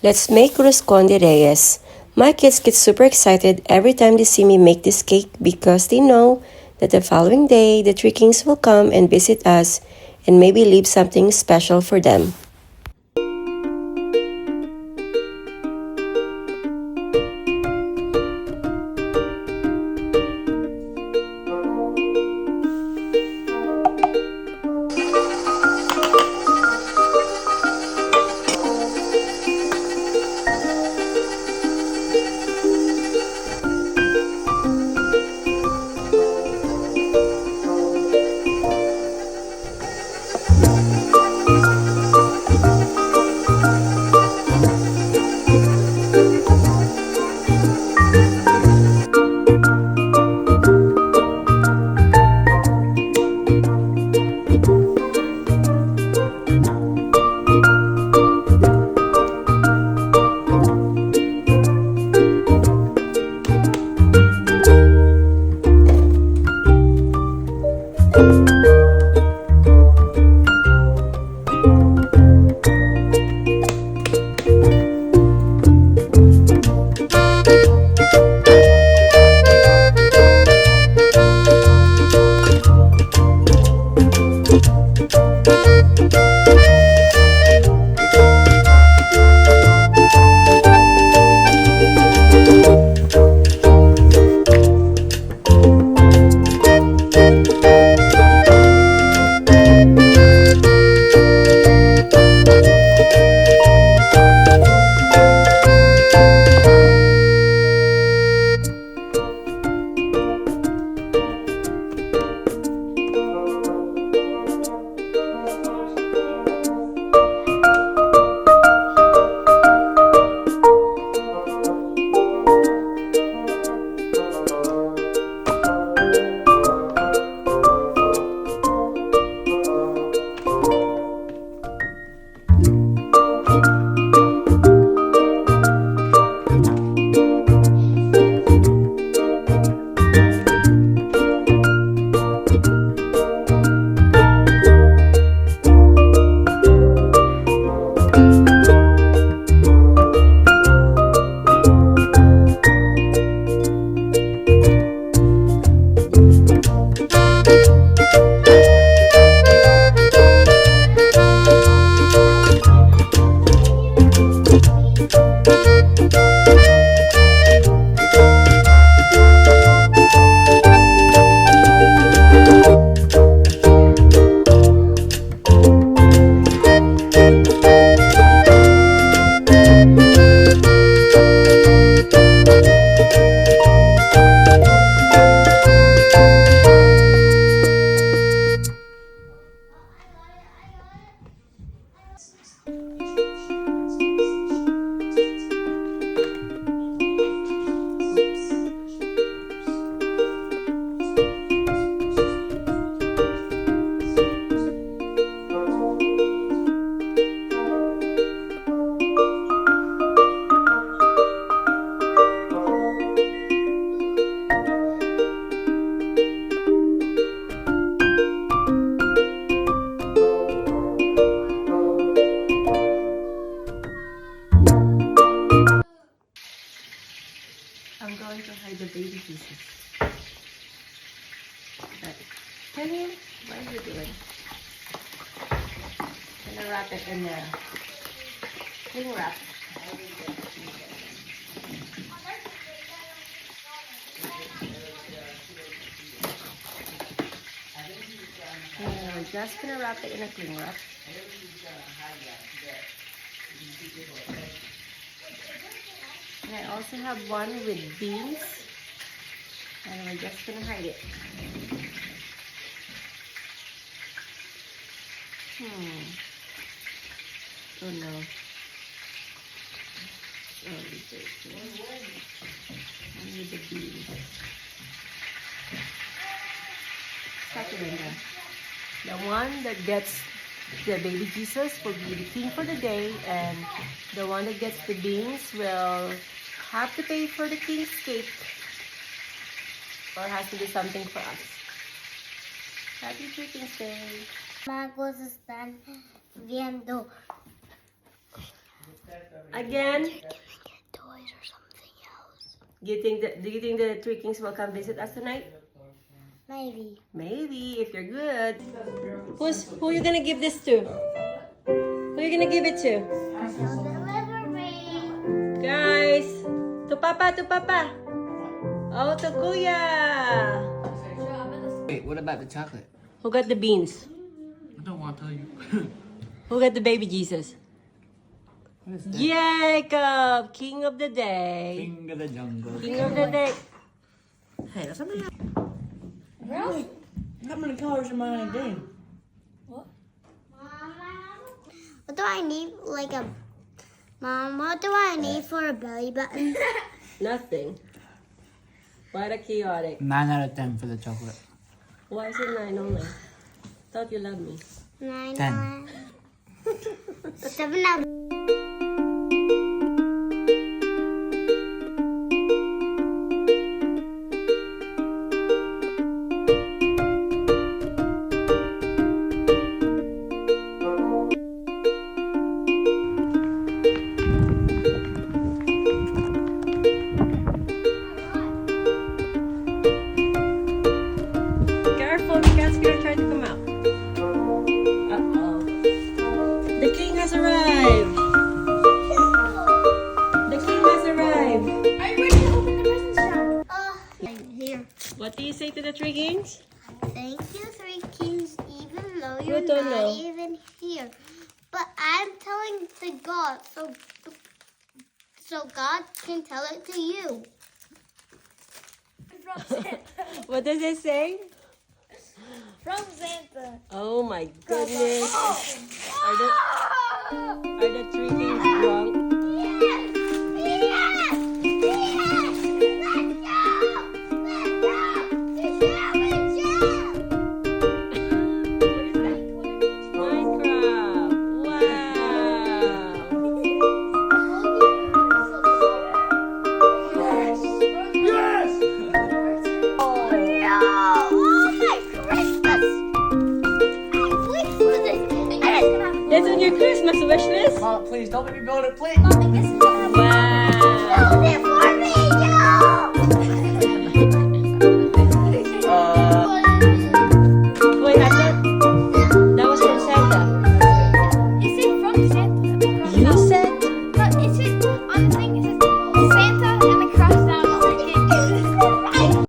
Let's make Roscón de Reyes. My kids get super excited every time they see me make this cake because they know that the following day the three kings will come and visit us and maybe leave something special for them. I'm going to hide the baby pieces. Kenny, what are you doing? I'm gonna wrap it in the cling wrap. And we're just gonna wrap it in a cling wrap. And I also have one with beans, and we're just gonna hide it. Oh no. And with the beans. The one that gets the baby Jesus will be the king for the day, and the one that gets the beans will have to pay for the king's cake or has to do something for us. Happy King's Day! Magos están viendo. Again? Toys or something else. Do you think the Three Kings will come visit us tonight? Maybe. Maybe, if you're good. Who are you gonna give this to? Who are you gonna give it to? Delivery. Guys! To Papa, to Papa! Oh, to Kuya! Wait, what about the chocolate? Who got the beans? I don't want to tell you. Who got the baby Jesus? What is that? Jacob! King of the day. King of the jungle. King of the day. Hey, that's something. Really? How many colors am I in a game? What do I need? Mom, what do I need for a belly button? Nothing. What a chaotic. 9 out of 10 for the chocolate. Why is it 9 only? Thought you loved me. 9 10. 7 out. Careful, the cat's gonna try to come out. Uh-oh. The king has arrived. The king has arrived. I'm ready to open the presents shop. I'm here. What do you say to the Three Kings? Thank you, Three Kings, even though You you're don't not know. even here. But I'm telling to God, so God can tell it to you. From Santa. What does it say? From Santa. Oh my goodness. Are the Three Kings drunk? Yes! Yes! Yes! Let's go! Let's go! To Santa! What is that? Minecraft. Wow. Oh my Christmas! I wish for this. That's on your Christmas wish list? Mom, please don't let me build it, please. Mommy, this is Wow. build it